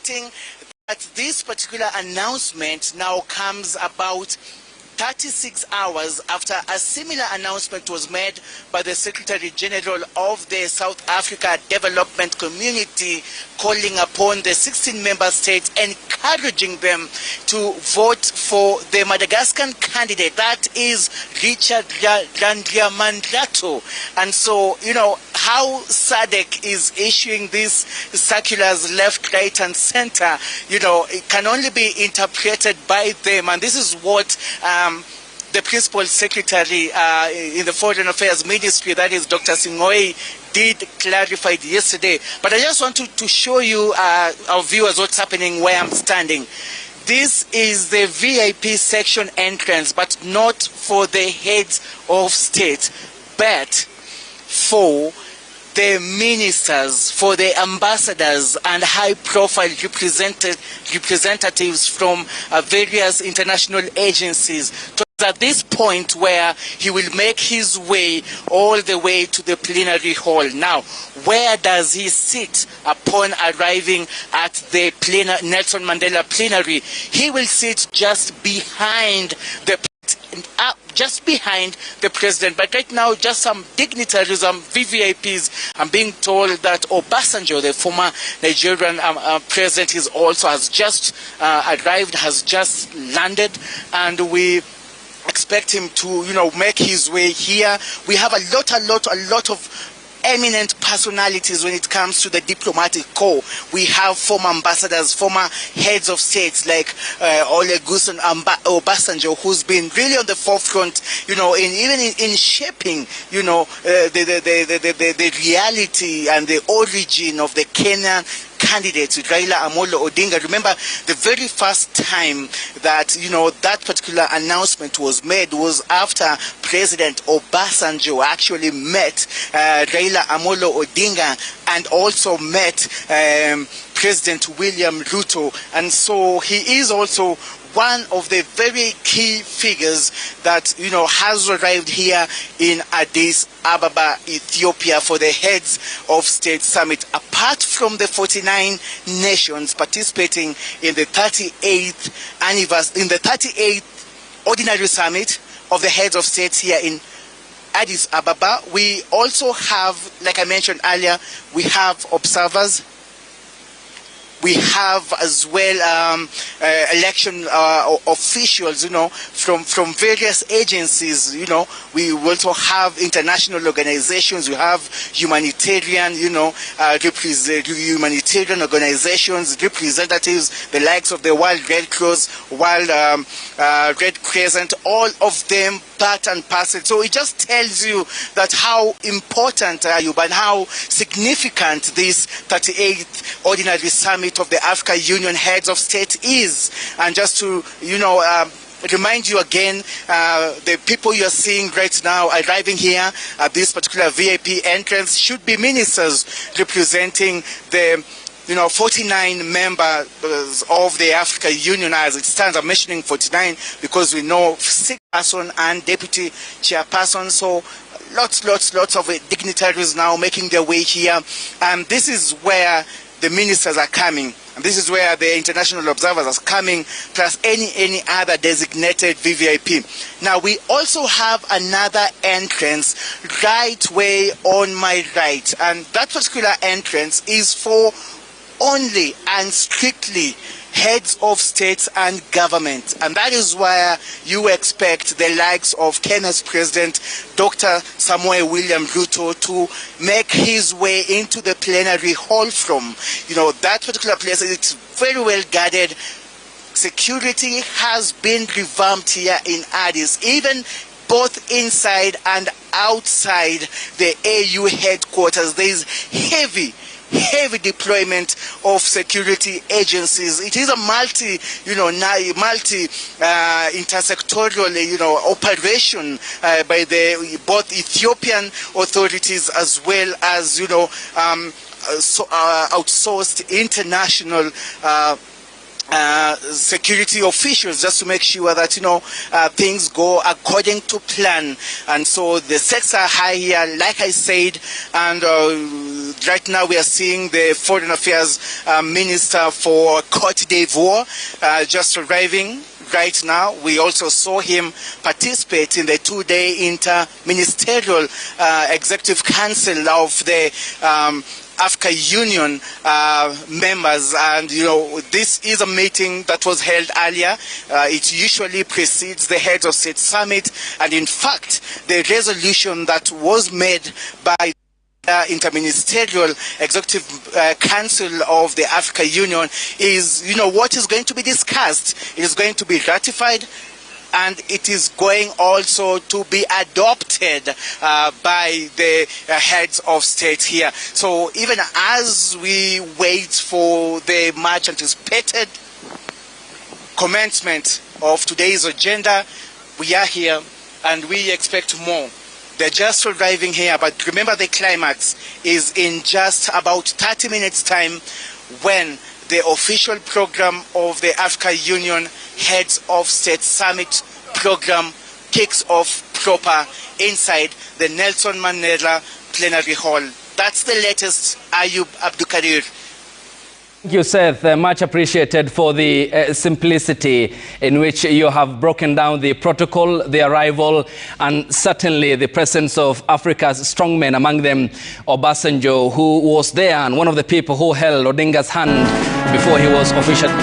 noting that this particular announcement now comes about 36 hours after a similar announcement was made by the Secretary General of the South Africa Development Community, calling upon the 16 member states, encouraging them to vote for the Madagascar candidate, that is Richard Randriamandrato. And so, you know, how SADC is issuing these circulars left, right, and center, you know, it can only be interpreted by them. And this is what the Principal Secretary in the Foreign Affairs Ministry, that is Dr. Sing'oei, did clarify yesterday. But I just want to show you, our viewers, what's happening where I'm standing. This is the VIP section entrance, but not for the heads of state, but for the ministers, for the ambassadors and high-profile representatives from various international agencies. At this point where he will make his way all the way to the plenary hall. Now, where does he sit upon arriving at the Nelson Mandela plenary? He will sit just behind the president. But right now, just some dignitaries, some VVIPs, I'm being told that Obasanjo, the former Nigerian president, has just arrived, has just landed, and we expect him to, you know, make his way here. We have a lot of eminent personalities when it comes to the diplomatic corps. We have former ambassadors, former heads of states like Olusegun Obasanjo, who's been really on the forefront, you know, in shaping, you know, the reality and the origin of the Kenyan candidate, Raila Odinga. Remember, the very first time that, you know, that particular announcement was made was after President Obasanjo actually met Raila Odinga and also met President William Ruto. And so he is also one of the very key figures that, you know, has arrived here in Addis Ababa, Ethiopia, for the Heads of State Summit. Apart from the 49 nations participating in the 38th Ordinary Summit of the Heads of States here in Addis Ababa, we also have, like I mentioned earlier, we have observers. We have as well election officials, you know, from various agencies. You know, we also have international organizations. We have humanitarian, you know, humanitarian organizations, representatives, the likes of the World Red Cross, World Red Crescent, all of them part and parcel. So it just tells you that how important and how significant this 38th Ordinary Summit of the Africa Union Heads of State is. And just to, you know, remind you again, the people you're seeing right now arriving here at this particular VIP entrance should be ministers representing the, you know, 49 members of the Africa Union. As it stands, I'm mentioning 49 because we know 6 person and deputy chairperson. So lots of dignitaries now making their way here. And this is where the ministers are coming. And this is where the international observers are coming, plus any other designated VVIP. Now, we also have another entrance right way on my right. And that particular entrance is for only and strictly heads of states and government. And that is where you expect the likes of Kenya's President, Dr. Samuel William Ruto, to make his way into the plenary hall from. You know, that particular place, it's very well guarded. Security has been revamped here in Addis, even both inside and outside the AU headquarters. There is heavy deployment of security agencies. It is a intersectoral, you know, operation by the both Ethiopian authorities as well as, you know, outsourced international security officials just to make sure that things go according to plan. And so the stakes are high here, like I said, and right now we are seeing the Foreign Affairs Minister for Cote d'Ivoire just arriving. Right now, we also saw him participate in the two-day inter-ministerial executive council of the Africa Union members, and this is a meeting that was held earlier. It usually precedes the Heads of State Summit, and in fact, the resolution that was made by Interministerial Executive Council of the Africa Union is, what is going to be discussed. It is going to be ratified, and it is going also to be adopted by the heads of state here. So even as we wait for the much anticipated commencement of today's agenda, we are here and we expect more. They're just arriving here, but remember the climax is in just about 30 minutes time, when the official program of the Africa Union Heads of State Summit program kicks off proper inside the Nelson Mandela Plenary Hall. That's the latest. Ayub Abdukadir. Thank you, Seth. Much appreciated for the simplicity in which you have broken down the protocol, the arrival, and certainly the presence of Africa's strongmen, among them Obasanjo, who was there and one of the people who held Odinga's hand before he was officially...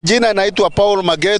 Jina naitwa Paul Maget.